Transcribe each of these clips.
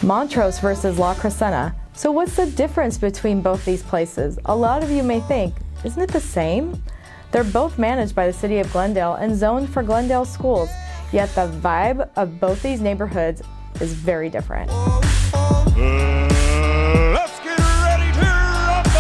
Montrose versus La Crescenta. So what's the difference between both these places? A lot of you may think, isn't it the same? They're both managed by the City of Glendale and zoned for Glendale schools, yet the vibe of both these neighborhoods is very different. Let's get ready to rumble!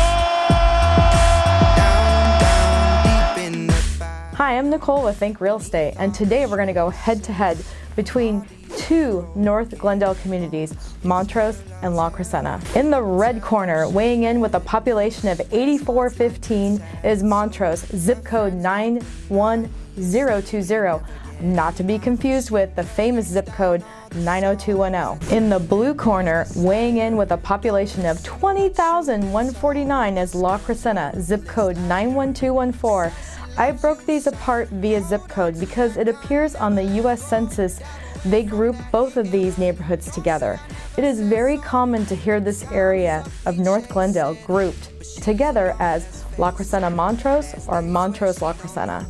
Hi, I'm Nicole with Think Real Estate, and today we're going to go head-to-head between two North Glendale communities, Montrose and La Crescenta. In the red corner, weighing in with a population of 8415 is Montrose, zip code 91020, not to be confused with the famous zip code 90210. In the blue corner, weighing in with a population of 20,149 is La Crescenta, zip code 91214. I broke these apart via zip code because it appears on the U.S. Census they group both of these neighborhoods together. It is very common to hear this area of North Glendale grouped together as La Crescenta Montrose or Montrose La Crescenta.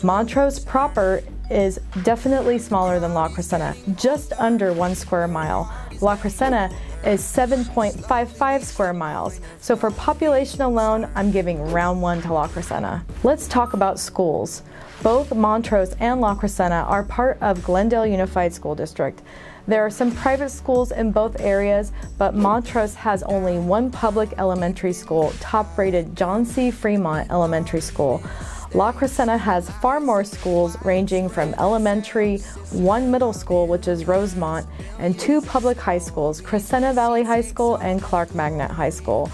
Montrose proper is definitely smaller than La Crescenta, just under 1 square mile. La Crescenta is 7.55 square miles. So for population alone, I'm giving round 1 to La Crescenta. Let's talk about schools. Both Montrose and La Crescenta are part of Glendale Unified School District. There are some private schools in both areas, but Montrose has only one public elementary school, top-rated John C. Fremont Elementary School. La Crescenta has far more schools ranging from elementary, one middle school, which is Rosemont, and 2 public high schools, Crescenta Valley High School and Clark Magnet High School.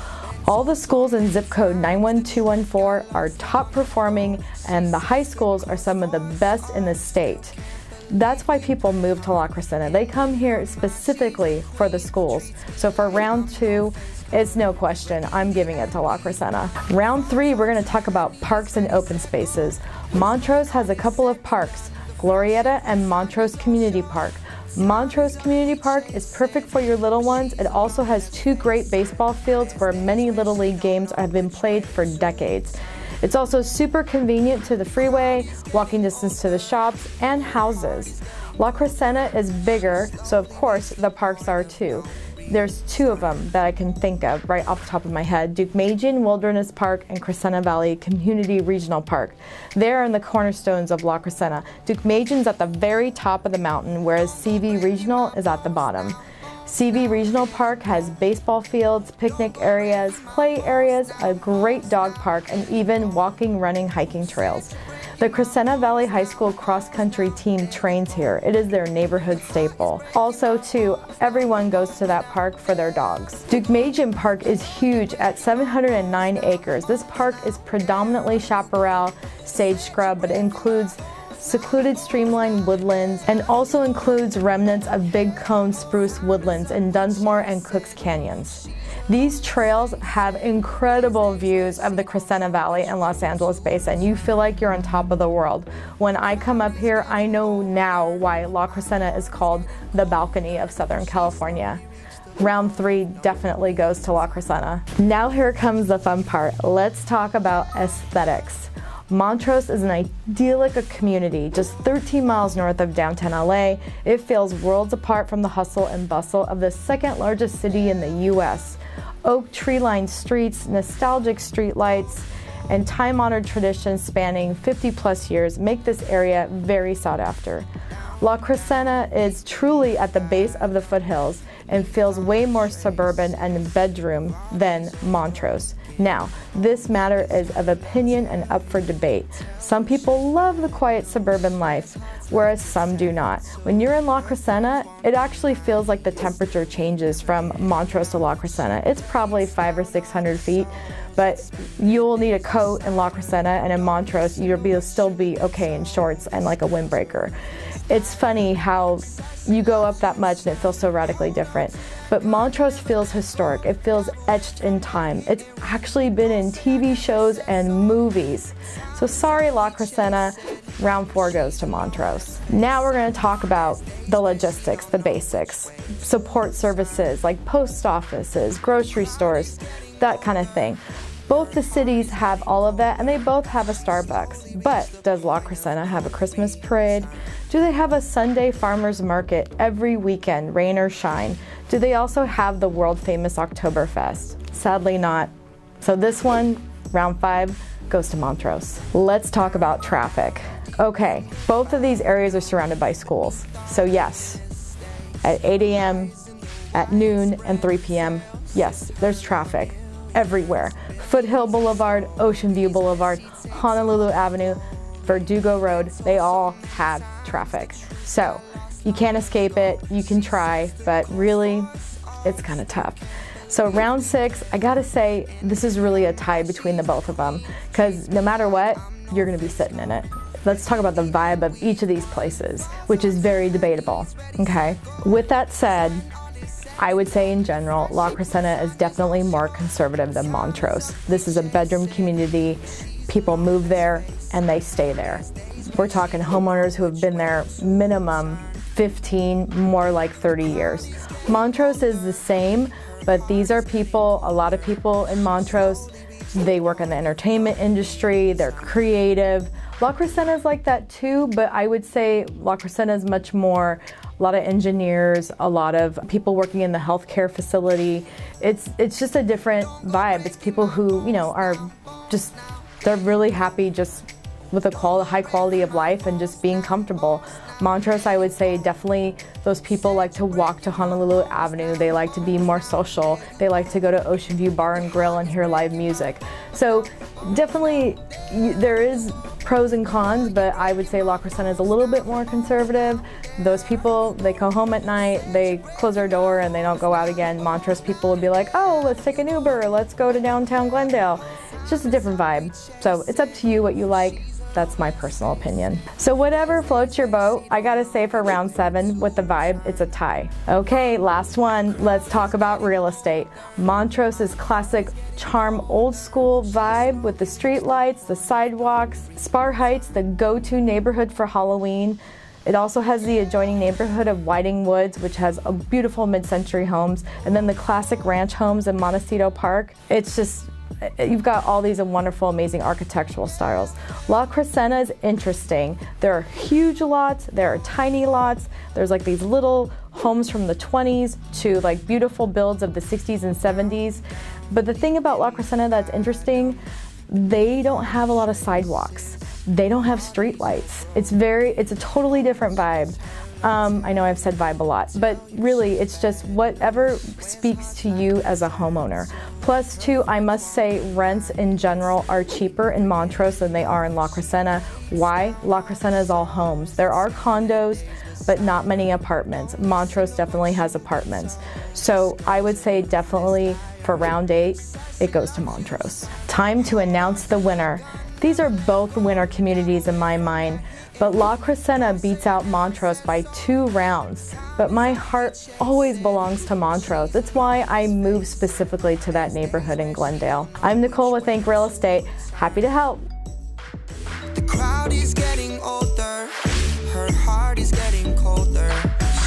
All the schools in zip code 91214 are top performing, and the high schools are some of the best in the state. That's why people move to La Crescenta. They come here specifically for the schools. So for round 2, it's no question, I'm giving it to La Crescenta. Round 3, we're going to talk about parks and open spaces. Montrose has a couple of parks, Glorietta and Montrose Community Park. Montrose Community Park is perfect for your little ones. It also has 2 great baseball fields where many Little League games have been played for decades. It's also super convenient to the freeway, walking distance to the shops and houses. La Crescenta is bigger, so of course the parks are too. There's 2 of them that I can think of right off the top of my head, Deukmejian Wilderness Park and Crescenta Valley Community Regional Park. They're in the cornerstones of La Crescenta. Deukmejian's at the very top of the mountain, whereas CV Regional is at the bottom. CV Regional Park has baseball fields, picnic areas, play areas, a great dog park, and even walking, running, hiking trails. The Crescenta Valley High School cross-country team trains here. It is their neighborhood staple. Also, too, everyone goes to that park for their dogs. Deukmejian Park is huge at 709 acres. This park is predominantly chaparral, sage scrub, but it includes secluded streamlined woodlands and also includes remnants of big cone spruce woodlands in Dunsmore and Cooks Canyons. These trails have incredible views of the Crescenta Valley and Los Angeles Basin. You feel like you're on top of the world. When I come up here, I know now why La Crescenta is called the balcony of Southern California. Round 3 definitely goes to La Crescenta. Now here comes the fun part. Let's talk about aesthetics. Montrose is an idyllic community just 13 miles north of downtown LA. It feels worlds apart from the hustle and bustle of the second largest city in the US. Oak tree-lined streets, nostalgic streetlights, and time-honored traditions spanning 50-plus years make this area very sought after. La Crescenta is truly at the base of the foothills and feels way more suburban and bedroom than Montrose. Now, this matter is of opinion and up for debate. Some people love the quiet suburban life, whereas some do not. When you're in La Crescenta, it actually feels like the temperature changes from Montrose to La Crescenta. It's probably 500 or 600 feet, but you'll need a coat in La Crescenta, and in Montrose, you'll still be okay in shorts and like a windbreaker. It's funny how you go up that much and it feels so radically different. But Montrose feels historic. It feels etched in time. It's actually been in TV shows and movies. So sorry, La Crescenta, round 4 goes to Montrose. Now we're going to talk about the logistics, the basics, support services like post offices, grocery stores, that kind of thing. Both the cities have all of that, and they both have a Starbucks. But does La Crescenta have a Christmas parade? Do they have a Sunday farmers market every weekend, rain or shine? Do they also have the world famous Oktoberfest? Sadly not. So this one, round 5, goes to Montrose. Let's talk about traffic. Okay, both of these areas are surrounded by schools. So yes, at 8 a.m., at noon, and 3 p.m., yes, there's traffic everywhere. Foothill Boulevard, Ocean View Boulevard, Honolulu Avenue, Verdugo Road, they all have traffic. So you can't escape it, you can try, but really, it's kind of tough. So round 6, I gotta say, this is really a tie between the both of them, because no matter what, you're gonna be sitting in it. Let's talk about the vibe of each of these places, which is very debatable, okay? With that said, I would say in general, La Crescenta is definitely more conservative than Montrose. This is a bedroom community. People move there and they stay there. We're talking homeowners who have been there minimum 15, more like 30 years. Montrose is the same, but these are people, a lot of people in Montrose, they work in the entertainment industry, they're creative. La Crescenta is like that too, but I would say La Crescenta is much more, a lot of engineers, a lot of people working in the healthcare facility. It's just a different vibe. It's people who, you know, are just, they're really happy just with a high quality of life and just being comfortable. Montrose, I would say, definitely those people like to walk to Honolulu Avenue. They like to be more social. They like to go to Ocean View Bar and Grill and hear live music. So definitely there is pros and cons, but I would say La Crescenta is a little bit more conservative. Those people, they go home at night, they close their door and they don't go out again. Montrose people would be like, oh, let's take an Uber, let's go to downtown Glendale. It's just a different vibe. So it's up to you what you like. That's my personal opinion. So whatever floats your boat, I gotta say for round 7 with the vibe, it's a tie. Okay, last one, let's talk about real estate. Montrose's classic charm, old school vibe with the street lights, the sidewalks, Spar Heights, the go-to neighborhood for Halloween. It also has the adjoining neighborhood of Whiting Woods, which has a beautiful mid-century homes, and then the classic ranch homes in Montecito Park. It's just, you've got all these wonderful, amazing architectural styles. La Crescenta is interesting. There are huge lots, there are tiny lots, there's like these little homes from the 20s to like beautiful builds of the 60s and 70s. But the thing about La Crescenta that's interesting, they don't have a lot of sidewalks. They don't have street lights. It's a totally different vibe. I know I've said vibe a lot, but really it's just whatever speaks to you as a homeowner. Plus too, I must say rents in general are cheaper in Montrose than they are in La Crescenta. Why? La Crescenta is all homes. There are condos, but not many apartments. Montrose definitely has apartments. So I would say definitely for round 8, it goes to Montrose. Time to announce the winner. These are both winner communities in my mind, but La Crescenta beats out Montrose by 2 rounds. But my heart always belongs to Montrose. That's why I moved specifically to that neighborhood in Glendale. I'm Nicole with Think Real Estate. Happy to help. The crowd is getting older, her heart is getting colder.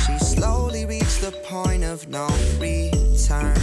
She slowly reached the point of no return.